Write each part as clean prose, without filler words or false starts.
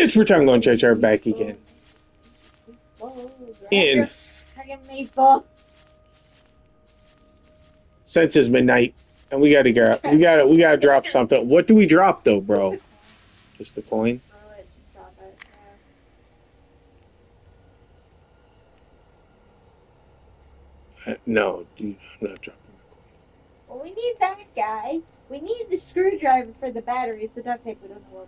It's return going to church back again. In since it's midnight, and we gotta go. We gotta drop something. What do we drop though, bro? Just the coin. Just drop it. No, dude, I'm not dropping the coin. Well, we need that guy. We need the screwdriver for the batteries. The duct tape, we don't know what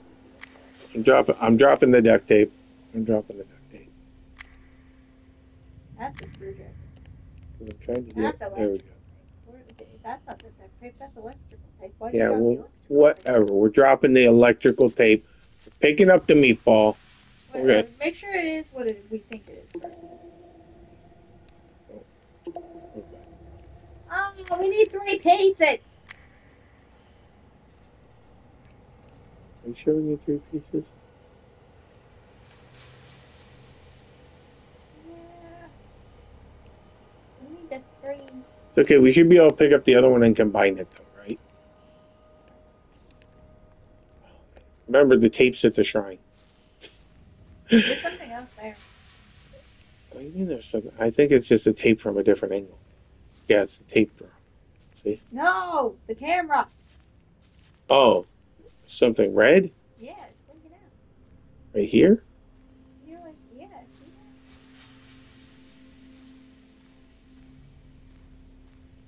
we do. I'm dropping the duct tape. I'm dropping the duct tape. That's a screwdriver. I'm trying to That's there we go. That's not the duct tape. That's electrical tape. Yeah, well, whatever. We're dropping the electrical tape. We're picking up the meatball. Okay. Make sure it is what we think it is. Oh, we need 3 pizzas. Are you sure we need 3 pieces? Yeah. We need the 3. It's okay, we should be able to pick up the other one and combine it though, right? Remember the tapes at the shrine. There's something else there. What do you mean there's something? I think it's just a tape from a different angle. Yeah, it's the tape from. See? No, the camera. Oh, something red? Yeah, it's blinking out. Right here? You're like, yeah, see that?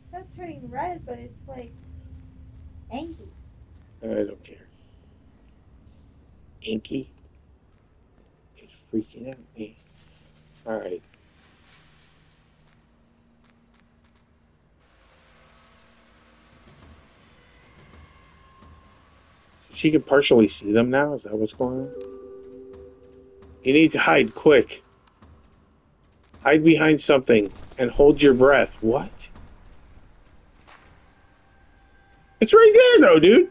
It's not turning red, but it's like angry. I don't care. Inky? It's freaking out me. Alright. She can partially see them now? Is that what's going on? You need to hide quick. Hide behind something and hold your breath. What? It's right there though, dude.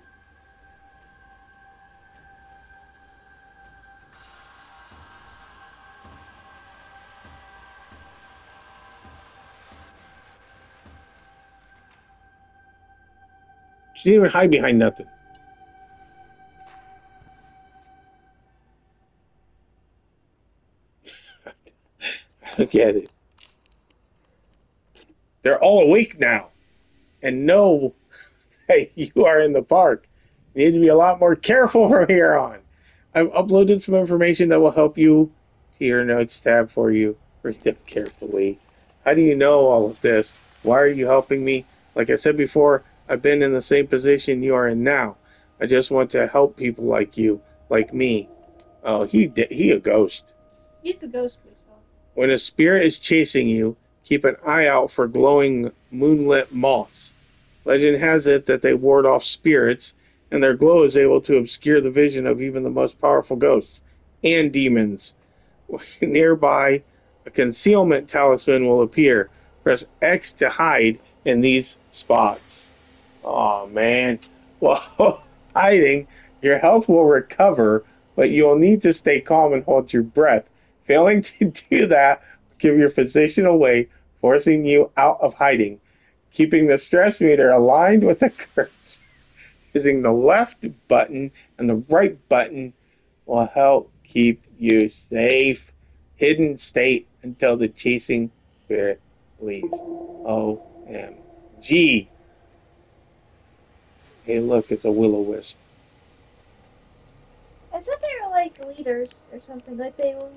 She didn't even hide behind nothing. Look at it. They're all awake now and know that you are in the park. You need to be a lot more careful from here on. I've uploaded some information that will help you to your notes tab for you. Read them carefully. How do you know all of this? Why are you helping me? Like I said before, I've been in the same position you are in now. I just want to help people like you, like me. Oh, he a ghost. He's the ghost we saw. When a spirit is chasing you, keep an eye out for glowing moonlit moths. Legend has it that they ward off spirits, and their glow is able to obscure the vision of even the most powerful ghosts and demons. Nearby, a concealment talisman will appear. Press X to hide in these spots. Oh man. Well, hiding, your health will recover, but you'll need to stay calm and hold your breath. Failing to do that will give your physician away, forcing you out of hiding. Keeping the stress meter aligned with the cursor using the left button and the right button will help keep you safe. Hidden state until the chasing spirit leaves. OMG. Hey, look, it's a will-o-wisp. I thought they were like leaders or something. Like they will.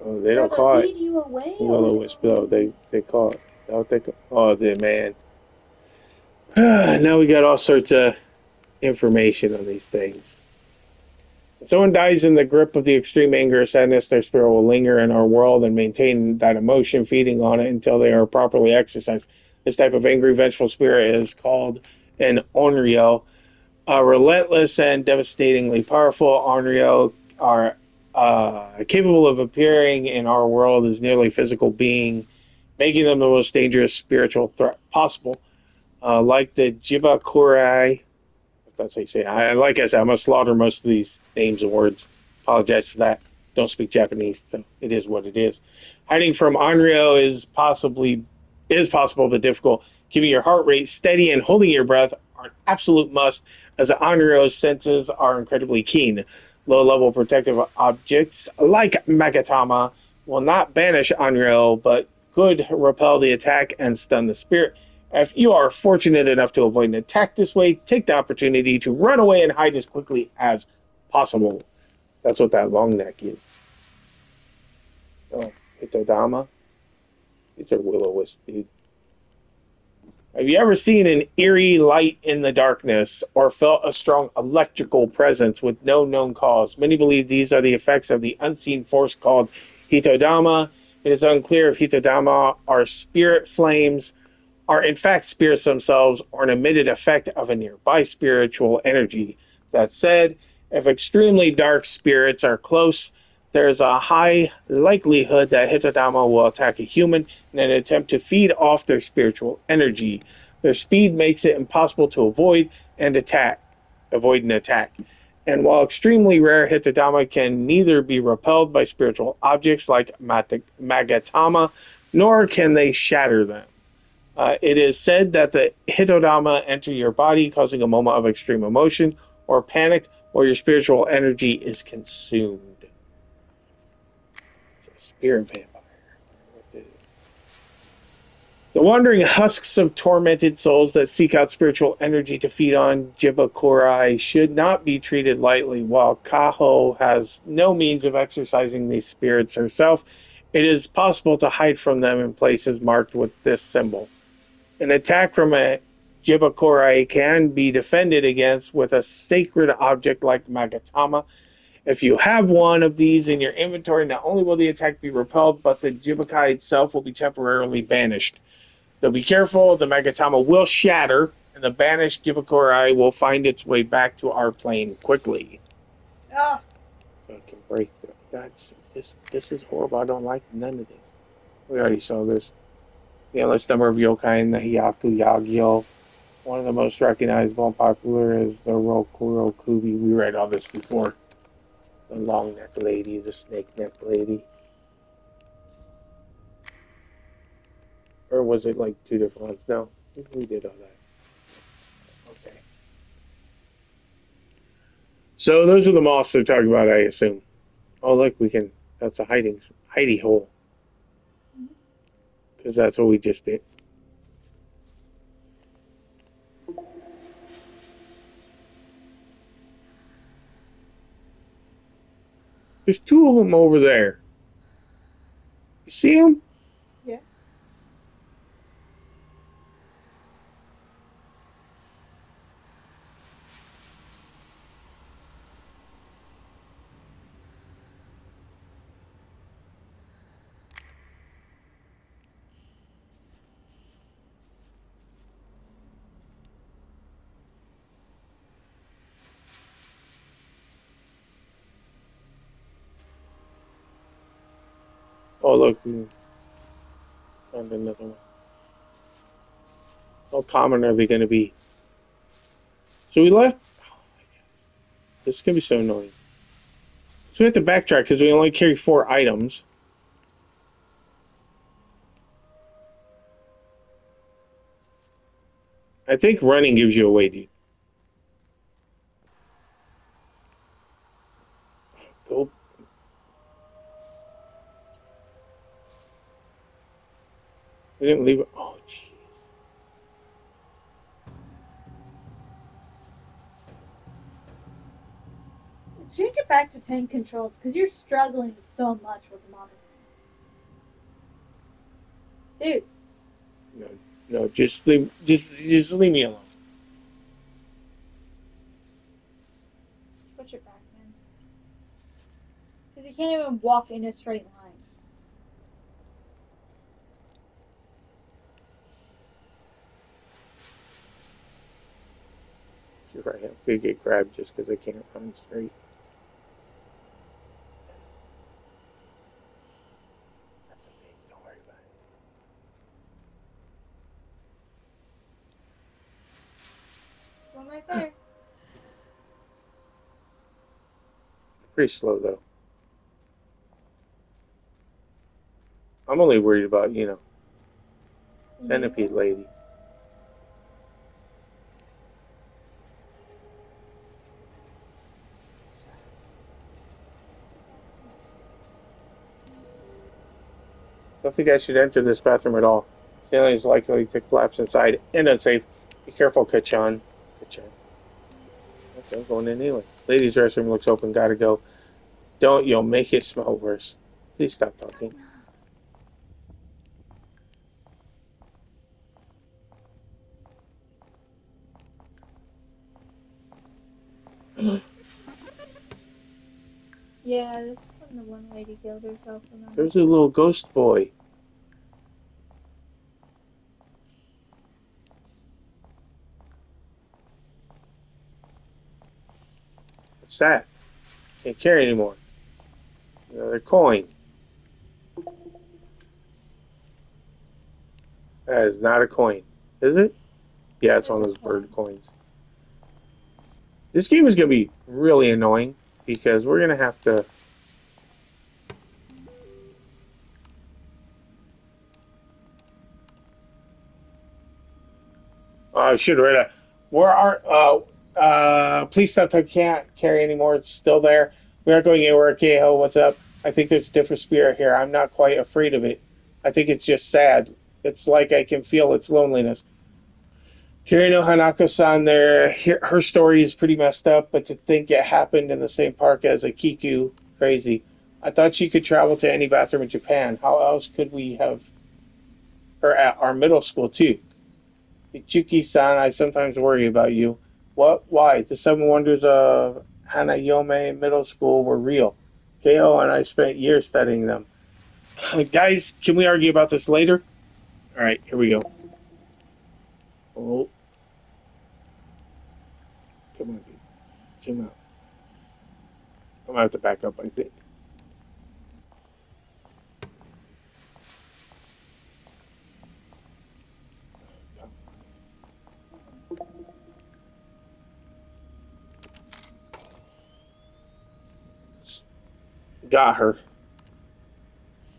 Oh, they don't call it lead you away. will-o-wisp. No, they call it. Oh, man. Now we got all sorts of information on these things. When someone dies in the grip of the extreme anger or sadness, their spirit will linger in our world and maintain that emotion, feeding on it until they are properly exercised. This type of angry, vengeful spirit is called an onryo. Relentless and devastatingly powerful, onryo are capable of appearing in our world as nearly physical being, making them the most dangerous spiritual threat possible. Like the Jibakurai, if that's how you say it. Like I said, I'm going to slaughter most of these names and words. Apologize for that. Don't speak Japanese, so it is what it is. Hiding from onryo is possible but difficult. Keeping your heart rate steady and holding your breath are an absolute must, as the onryo's senses are incredibly keen. Low-level protective objects like Magatama will not banish Unreal, but could repel the attack and stun the spirit. If you are fortunate enough to avoid an attack this way, take the opportunity to run away and hide as quickly as possible. That's what that long neck is. Oh, Hitodama. These are will-o-wisp, dude. Have you ever seen an eerie light in the darkness or felt a strong electrical presence with no known cause? Many believe these are the effects of the unseen force called Hitodama. It is unclear if Hitodama are spirit flames, are in fact spirits themselves, or an emitted effect of a nearby spiritual energy. That said, if extremely dark spirits are close, there is a high likelihood that Hitodama will attack a human in an attempt to feed off their spiritual energy. Their speed makes it impossible to avoid an attack. And while extremely rare, Hitodama can neither be repelled by spiritual objects like Magatama, nor can they shatter them. It is said that the Hitodama enter your body, causing a moment of extreme emotion or panic, or your spiritual energy is consumed. It's a spirit vampire. The wandering husks of tormented souls that seek out spiritual energy to feed on Jibakurai should not be treated lightly. While Kaho has no means of exorcising these spirits herself, it is possible to hide from them in places marked with this symbol. An attack from a Jibakurai can be defended against with a sacred object like Magatama. If you have one of these in your inventory, not only will the attack be repelled, but the Jibakai itself will be temporarily banished. So be careful, the Magatama will shatter, and the banished Jibakurai will find its way back to our plane quickly. Oh, So it can break this is horrible. I don't like none of this. We already saw this. The endless number of yokai in the Hyaku Yagyo. One of the most recognizable and popular is the Rokuro Kubi. We read all this before. The long neck lady, the snake neck lady. Or was it like two different ones? No, we did all that. Okay. So those are the moths they're talking about, I assume. Oh, look, we can. That's a hidey hole. Because that's what we just did. There's two of them over there. You see them? yeah. Oh, look, we found another one. How common are they going to be? So we left. Oh my god, this is going to be so annoying. So we have to backtrack because we only carry 4 items. I think running gives you away, dude. Go. We didn't leave it. Oh, jeez. Change it back to tank controls because you're struggling so much with the monitor. Dude. No, no, just leave me alone. Switch it back, man. Because you can't even walk in a straight line. You're right. I'm gonna get grabbed just because I can't run straight. That's okay. Don't worry about it. One right there. Pretty slow though. I'm only worried about centipede lady. Don't think I should enter this bathroom at all. Ceiling is likely to collapse inside and unsafe. Be careful, Kachan. Kachan. Okay, I'm going in anyway. Ladies' restroom looks open. Gotta go. Don't, you'll make it smell worse. Please stop talking. Yeah, this is when the one lady killed herself. There's a little ghost boy. What's that? Can't carry anymore. Another coin. That is not a coin. Is it? Yeah, it's one of those bird coins. This game is going to be really annoying because we're going to have to... I should have read it. Where are... please stop. I can't carry anymore. It's still there. We aren't going anywhere. KO, what's up? I think there's a different spirit here. I'm not quite afraid of it. I think it's just sad. It's like I can feel its loneliness. Kirino Hanako-san there, her story is pretty messed up, but to think it happened in the same park as a Kiku, crazy. I thought she could travel to any bathroom in Japan. How else could we have her at our middle school, too? Ichuki-san, I sometimes worry about you. What? Why? The seven wonders of Hanayome Middle School were real. KO and I spent years studying them. Guys, can we argue about this later? All right, here we go. Oh. Come on, dude. Zoom out. I'm going to have to back up, I think. Got her.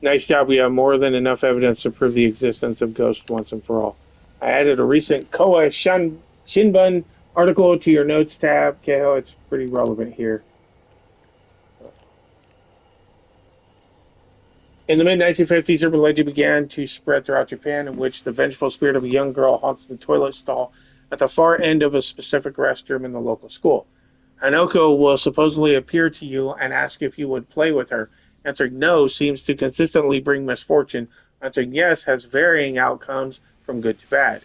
Nice job. We have more than enough evidence to prove the existence of ghosts once and for all. I added a recent Koa Shinbun article to your notes tab. Keho, it's pretty relevant here. In the mid-1950s, urban legend began to spread throughout Japan, in which the vengeful spirit of a young girl haunts the toilet stall at the far end of a specific restroom in the local school. Hanoko will supposedly appear to you and ask if you would play with her. Answering no seems to consistently bring misfortune. Answering yes has varying outcomes from good to bad.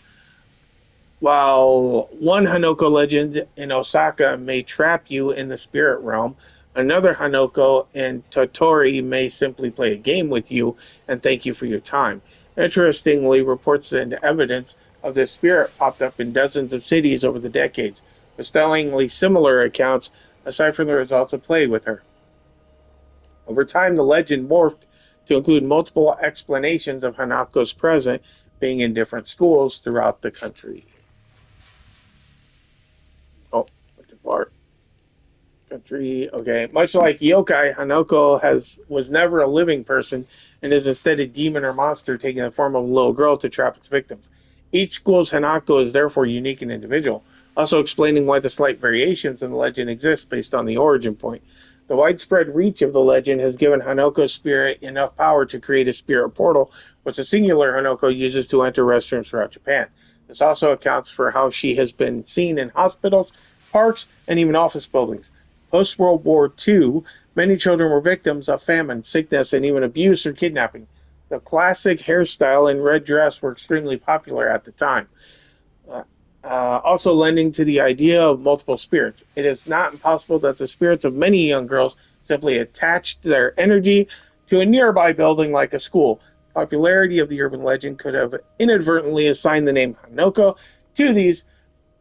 While one Hanoko legend in Osaka may trap you in the spirit realm, another Hanoko in Totori may simply play a game with you and thank you for your time. Interestingly, reports and evidence of this spirit popped up in dozens of cities over the decades, with startlingly similar accounts aside from the results of play with her. Over time, the legend morphed to include multiple explanations of Hanako's presence being in different schools throughout the country. Oh, what the part? Country. Okay. Much like yokai, Hanoko was never a living person and is instead a demon or monster taking the form of a little girl to trap its victims. Each school's Hanako is therefore unique and individual, also explaining why the slight variations in the legend exist based on the origin point. The widespread reach of the legend has given Hanoko's spirit enough power to create a spirit portal, which a singular Hanoko uses to enter restrooms throughout Japan. This also accounts for how she has been seen in hospitals, parks, and even office buildings. Post-World War II, many children were victims of famine, sickness, and even abuse or kidnapping. The classic hairstyle and red dress were extremely popular at the time. Also lending to the idea of multiple spirits. It is not impossible that the spirits of many young girls simply attached their energy to a nearby building like a school. Popularity of the urban legend could have inadvertently assigned the name Hanoko to these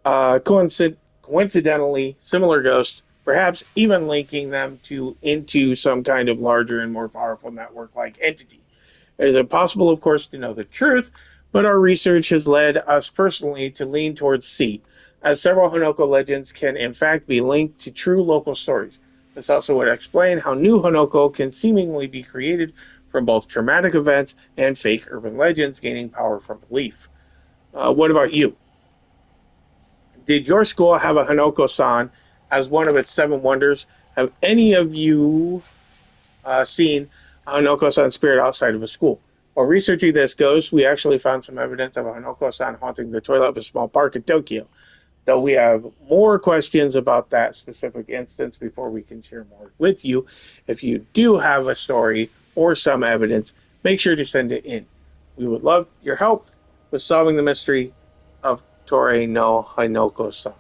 coincidentally similar ghosts, perhaps even linking them into some kind of larger and more powerful network-like entity. It is impossible, of course, to know the truth, but our research has led us personally to lean towards C, as several Hanoko legends can in fact be linked to true local stories. This also would explain how new Hanoko can seemingly be created from both traumatic events and fake urban legends gaining power from belief. What about you? Did your school have a Hanoko-san as one of its seven wonders? Have any of you seen a Hanoko-san spirit outside of a school? While researching this ghost, we actually found some evidence of a Hanoko-san haunting the toilet of a small park in Tokyo. Though we have more questions about that specific instance before we can share more with you. If you do have a story or some evidence, make sure to send it in. We would love your help with solving the mystery of Torei no Hanoko-san.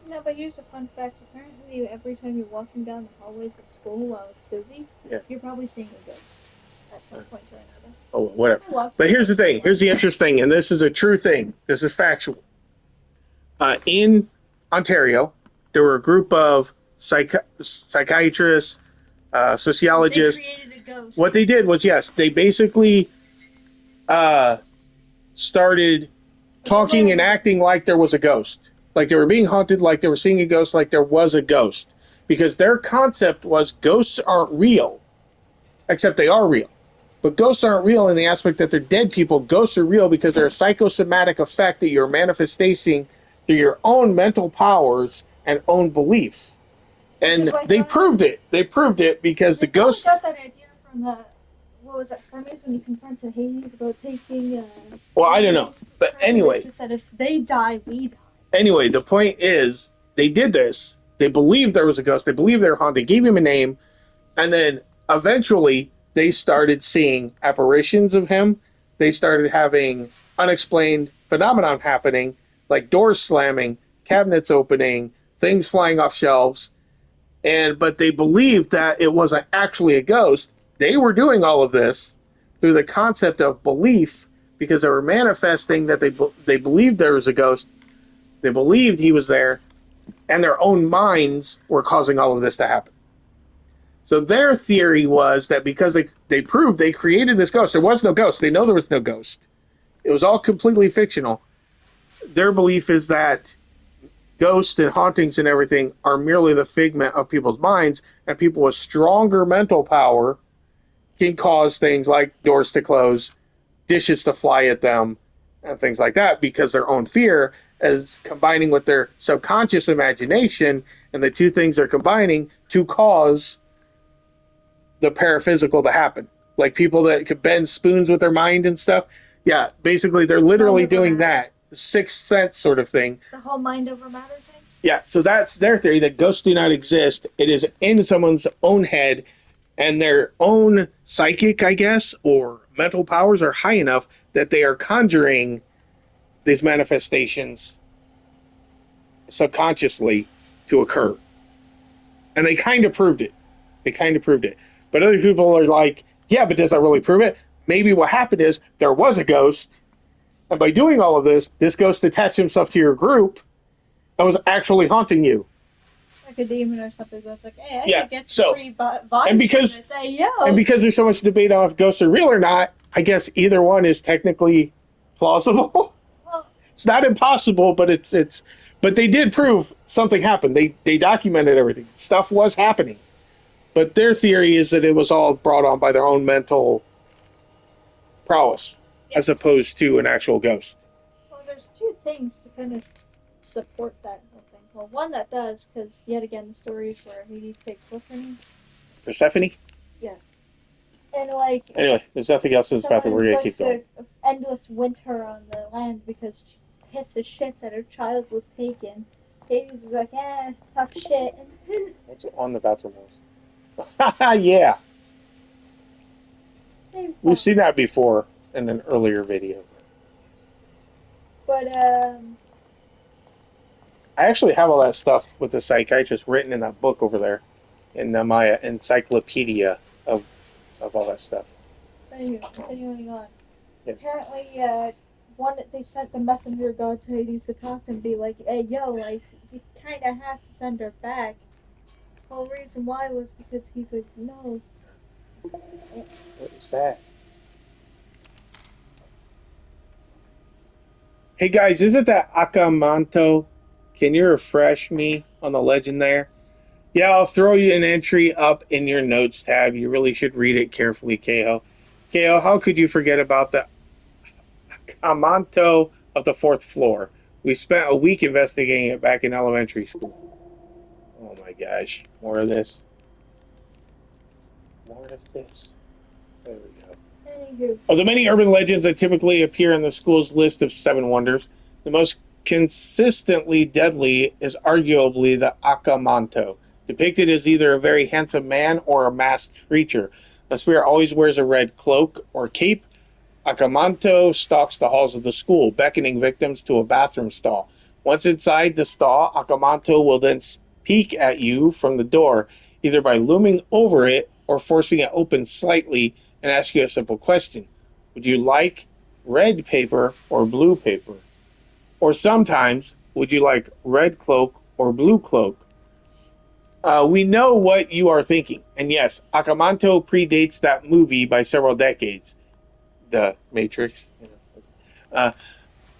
No, but here's a fun fact. Apparently, every time you're walking down the hallways of school while it's busy, you're probably seeing a ghost at some point or another. Oh, whatever. But here's the thing. Here's the interesting thing, and this is a true thing. This is factual. In Ontario, there were a group of psychiatrists, sociologists. They created a ghost. What they did was, yes, they basically started talking and acting like there was a ghost. Like they were being haunted, like they were seeing a ghost, like there was a ghost. Because their concept was ghosts aren't real, except they are real. But ghosts aren't real in the aspect that they're dead people. Ghosts are real because they're a psychosomatic effect that you're manifesting through your own mental powers and own beliefs. And they proved it. They proved it because the ghost got that idea from the, what was it, Hermes when he confronted Hades about taking well, I don't know. But anyway. They said if they die, we die. Anyway, the point is, they did this. They believed there was a ghost. They believed they were haunted. They gave him a name. And then eventually, they started seeing apparitions of him. They started having unexplained phenomenon happening, like doors slamming, cabinets opening, things flying off shelves. But they believed that it wasn't actually a ghost. They were doing all of this through the concept of belief because they were manifesting that they believed there was a ghost. They believed he was there, and their own minds were causing all of this to happen. So their theory was that because they proved they created this ghost, there was no ghost. They know there was no ghost. It was all completely fictional. Their belief is that ghosts and hauntings and everything are merely the figment of people's minds, and people with stronger mental power can cause things like doors to close, dishes to fly at them, and things like that because their own fear is combining with their subconscious imagination, and the two things are combining to cause the paraphysical to happen. Like people that could bend spoons with their mind and stuff. Yeah, basically they're literally doing that. Sixth sense sort of thing. The whole mind over matter thing? Yeah, so that's their theory, that ghosts do not exist. It is in someone's own head, and their own psychic, I guess, or mental powers are high enough that they are conjuring these manifestations subconsciously to occur. And they kind of proved it. But other people are like, yeah, but does that really prove it? Maybe what happened is there was a ghost, and by doing all of this ghost attached himself to your group and was actually haunting you. Like a demon or something goes like, hey, I could get free vibes and because, from this. Hey, yo. And because there's so much debate on if ghosts are real or not, I guess either one is technically plausible. Well, it's not impossible, but it's but they did prove something happened. They documented everything. Stuff was happening. But their theory is that it was all brought on by their own mental prowess, as opposed to an actual ghost. Well, there's two things to kind of support that whole thing. Well, one that does, because yet again, the stories where Hades takes, what's her name? Persephone? Yeah. And like... Anyway, there's nothing else in this bathroom. We're going to keep going. Endless winter on the land because she's pissed as shit that her child was taken. Hades is like, tough shit. It's on the bathroom walls. Yeah. We've seen that before in an earlier video. But, I actually have all that stuff with the psychiatrist written in that book over there. In my encyclopedia of all that stuff. Anyway, continuing on. Yes. Apparently, they sent the messenger of God to Hades to talk and be like, hey, yo, like, you kind of have to send her back. The whole reason why was because he's like, no. What is that? Hey guys, isn't that Akamanto? Can you refresh me on the legend there? Yeah, I'll throw you an entry up in your notes tab. You really should read it carefully, Keho. Keho, how could you forget about the Akamanto of the fourth floor? We spent a week investigating it back in elementary school. Oh my gosh. More of this. More of this. There we go. Anywho. Of the many urban legends that typically appear in the school's list of seven wonders, the most consistently deadly is arguably the Akamanto, depicted as either a very handsome man or a masked creature. The spirit always wears a red cloak or cape. Akamanto stalks the halls of the school, beckoning victims to a bathroom stall. Once inside the stall, Akamanto will then peek at you from the door, either by looming over it or forcing it open slightly and ask you a simple question. Would you like red paper or blue paper? Or sometimes, would you like red cloak or blue cloak? We know what you are thinking. And yes, Akamanto predates that movie by several decades. The Matrix. Uh,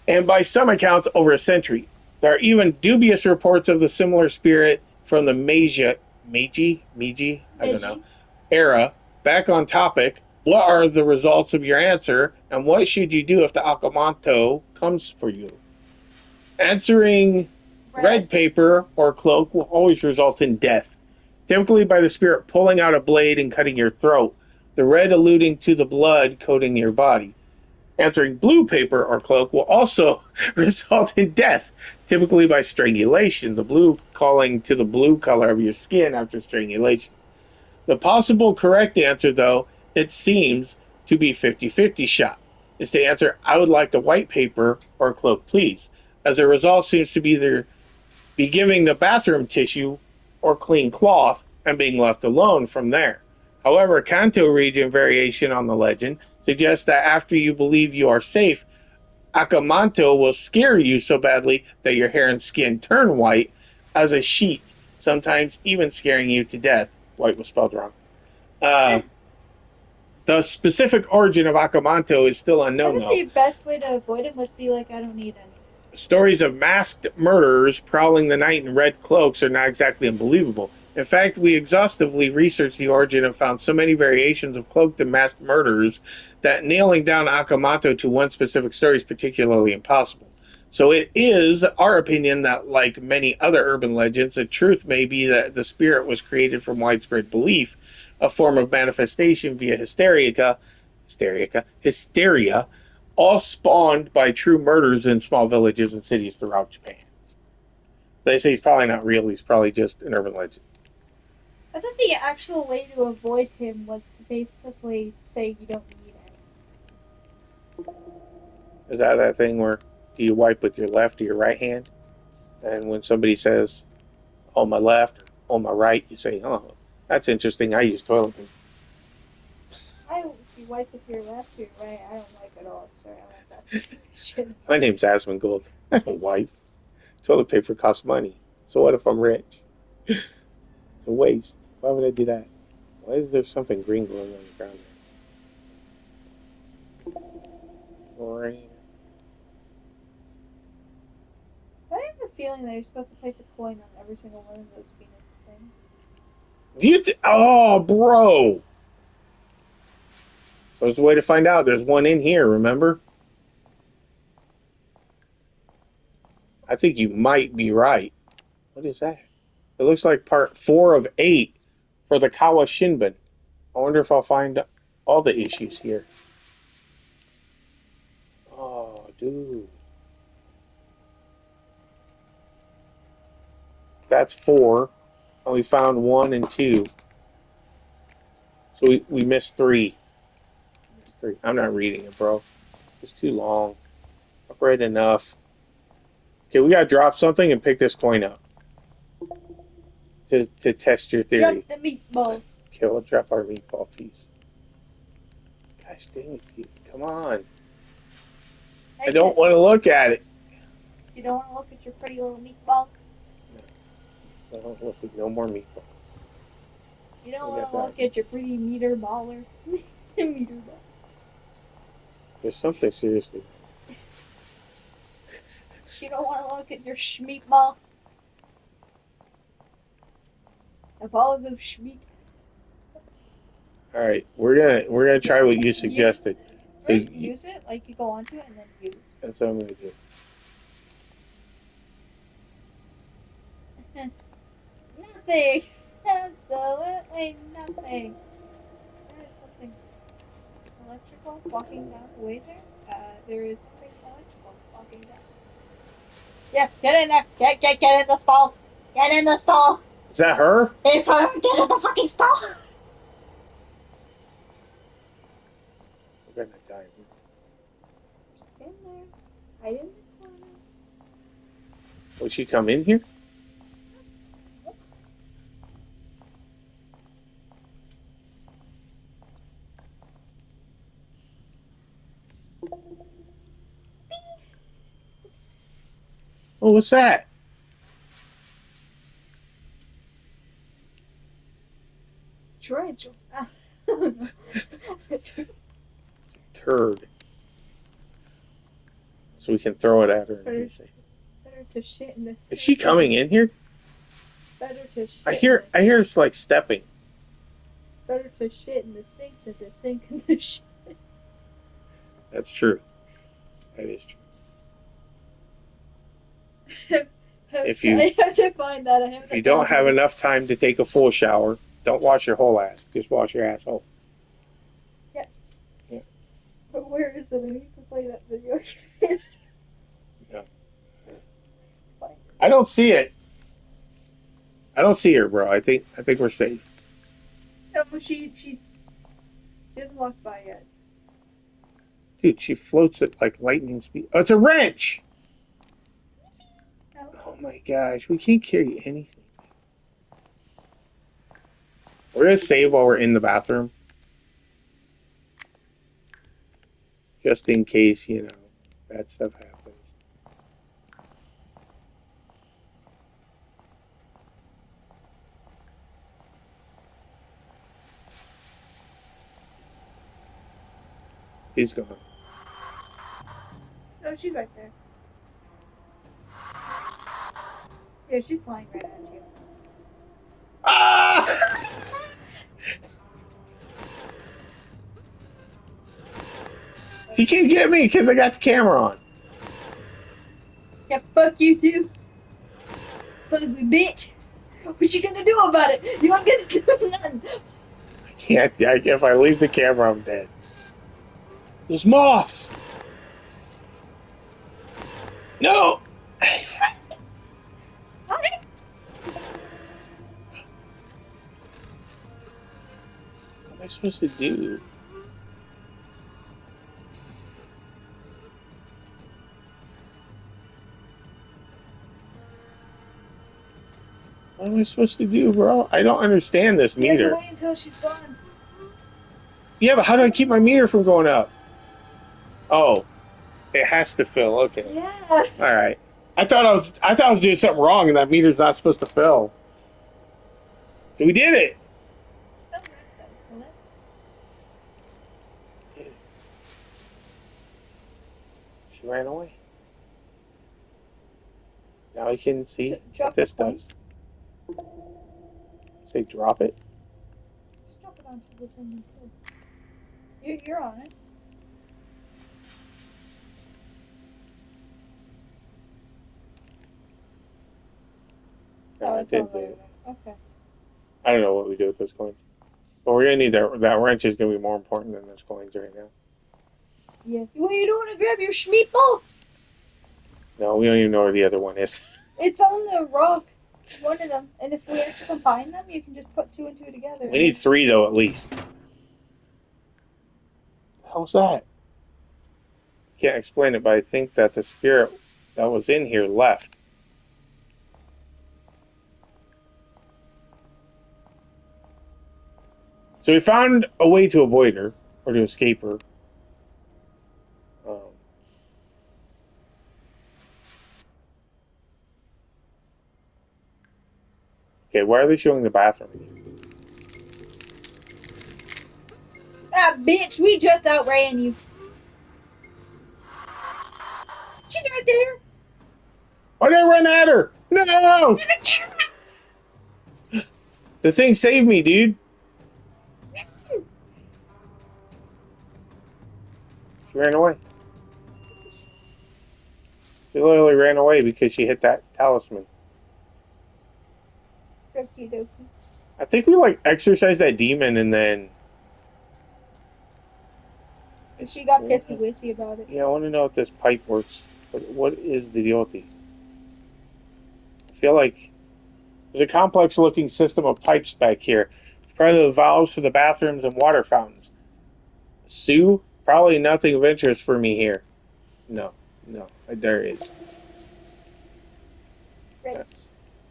and by some accounts, over a century. There are even dubious reports of the similar spirit from the Meiji, I don't know, Veggie. era. Back on topic, what are the results of your answer, and what should you do if the Akamanto comes for you? Answering Red. red paper or cloak will always result in death, typically by the spirit pulling out a blade and cutting your throat, the red alluding to the blood coating your body. Answering blue paper or cloak will also result in death, typically by strangulation, the blue calling to the blue color of your skin after strangulation. The possible correct answer, though, it seems to be 50-50 shot, is to answer, I would like the white paper or cloak, please, as the result seems to be either be giving the bathroom tissue or clean cloth and being left alone from there. However, Kanto region variation on the legend suggests that after you believe you are safe, Akamanto will scare you so badly that your hair and skin turn white as a sheet, sometimes even scaring you to death. White was spelled wrong. Uh, the specific origin of Akamanto is still I unknown, think though. the best way to avoid it must be like, I don't need any. Stories of masked murderers prowling the night in red cloaks are not exactly unbelievable. In fact, we exhaustively researched the origin and found so many variations of cloaked and masked murderers that nailing down Akamoto to one specific story is particularly impossible. So it is our opinion that, like many other urban legends, the truth may be that the spirit was created from widespread belief, a form of manifestation via hysteria, all spawned by true murders in small villages and cities throughout Japan. They say he's probably not real, he's probably just an urban legend. I thought the actual way to avoid him was to basically say you don't need any. Is that thing where do you wipe with your left or your right hand? And when somebody says, on my left or on my right, you say, oh, that's interesting. I use toilet paper. If you wipe with your left or your right, I don't wipe at all. Sorry, I want that situation. My name's Asmongold. I don't wipe. Toilet paper costs money. So what if I'm rich? It's a waste. Why would I do that? Why is there something green glowing on the ground there? I have a feeling that you're supposed to place a coin on every single one of those Venus things. Oh, bro. There's a way to find out. There's one in here, remember? I think you might be right. What is that? It looks like part 4 of 8 for the Kawa Shinbun. I wonder if I'll find all the issues here. Oh, dude. That's 4. And we found 1 and 2. So we missed 3. I'm not reading it, bro. It's too long. I've read enough. Okay, we gotta drop something and pick this coin up to test your theory. Drop the meatball. Okay, we'll drop our meatball piece. Gosh dang it, dude. Come on. I don't want to look at it. You don't want to look at your pretty little meatball? No. I don't look at no more meatball. You don't want to look at your pretty meter baller? Meter ball. There's something seriously. You don't want to look at your schmeatball? The balls of schmeat. All right, we're gonna try what you suggested. So use it, like you go onto it and then use. That's what I'm gonna do. Nothing. Absolutely nothing. That is something. electrical walking down the way there. There is something electrical walking down. Yeah, get in there. Get in the stall. Get in the stall. Is that her? It's her. Get in the fucking stall. We're gonna die. Just in there. Hide in the corner. Will she come in here? Oh, what's that? Tarantula. It's a turd. So we can throw it at her. Better to shit in the sink. Is she coming in here? Better to shit. I hear it's like stepping. Better to shit in the sink than to sink in the shit. That's true. That is true. If you I have to find that. if you don't have enough time to take a full shower, don't wash your whole ass. Just wash your asshole. Yes. Yeah. But where is it? I need to play that video. Yeah. I don't see it. I don't see her, bro. I think we're safe. No, she didn't walk by yet. Dude, she floats at like lightning speed. Oh, it's a wrench! No. Oh my gosh, we can't carry anything. We're gonna save while we're in the bathroom. Just in case, bad stuff happens. He's gone. No, she's right there. Yeah, she's flying right at you. Ah! She can't get me because I got the camera on. Yeah, fuck you too. Ugly bitch. What you gonna do about it? You ain't gonna do nothing. I can't. If I leave the camera, I'm dead. There's moths. No. What am I supposed to do? What am I supposed to do, bro? I don't understand this You have meter. to wait until she's gone. Yeah, but how do I keep my meter from going up? Oh, it has to fill. Okay. Yeah. All right. I thought I was doing something wrong, and that meter's not supposed to fill. So we did it. Still red though, so let's. She ran away. Now I can see Drop what this the point. does. Say drop it. Just drop it onto the thing you could. You're on it. No, I it's didn't all do it. right. Okay. I don't know what we do with those coins. But we're gonna need that wrench is gonna be more important than those coins right now. Yeah. Well, you don't want to grab your schmeeple? No, we don't even know where the other one is. It's on the rock. One of them. And if we actually combine them, you can just put two and two together. We need 3 though, at least. How's that? Can't explain it, but I think that the spirit that was in here left. So we found a way to avoid her, or to escape her. Okay, why are they showing the bathroom? Ah, bitch, we just outran you. She's right there. Why did I run at her? No! The thing saved me, dude. She ran away. She literally ran away because she hit that talisman. Okie dokie. I think we exorcised that demon and then She got pissy wissy about it. Yeah, I want to know if this pipe works. What is the deal with these? I feel like there's a complex looking system of pipes back here. It's probably the valves for the bathrooms and water fountains. Sue? Probably nothing of interest for me here. No, no, there is. Right.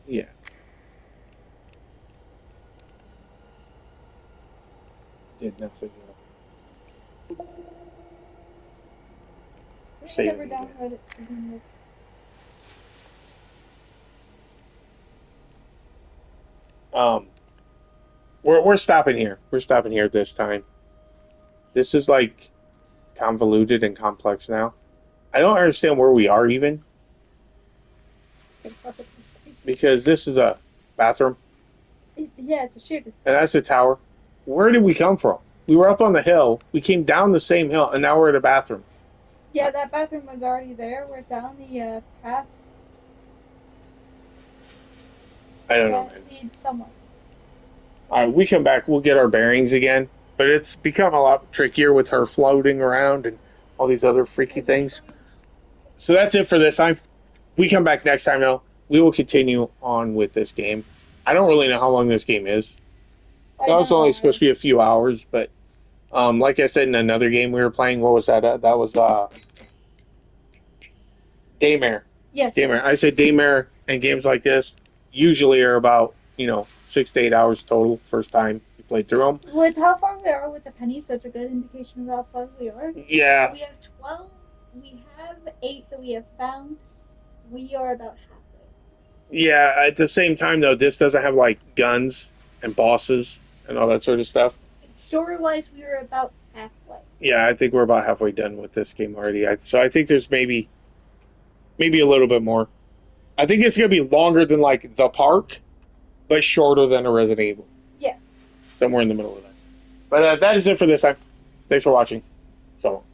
Yeah. Did nothing. We Save never it again. downloaded it to begin with. We're stopping here. We're stopping here this time. This is like convoluted and complex now. I don't understand where we are even because this is a bathroom Yeah, it's a shooter. and that's a tower. Where did we come from? We were up on the hill. We came down the same hill and now we're at a bathroom. Yeah, that bathroom was already there. We're down the path. I don't know, man. Leads somewhere. All right, we come back. We'll get our bearings again, but it's become a lot trickier with her floating around and all these other freaky things. So that's it for this time. We come back next time, though. We will continue on with this game. I don't really know how long this game is. That was only supposed to be a few hours, but like I said in another game we were playing, what was that? That was Daymare. Yes. Daymare. I said Daymare and games like this usually are about 6 to 8 hours total. First time you played through them. With how far we are with the pennies, that's a good indication of how far we are. Yeah. We have 12. We have 8 that we have found. We are about halfway. Yeah. At the same time, though, this doesn't have like guns and bosses and all that sort of stuff. Story-wise, we are about halfway. Yeah, I think we're about halfway done with this game already. So I think there's maybe a little bit more. I think it's going to be longer than like the park, but shorter than a Resident Evil. Yeah. Somewhere in the middle of that. But that is it for this time. Thanks for watching. So long.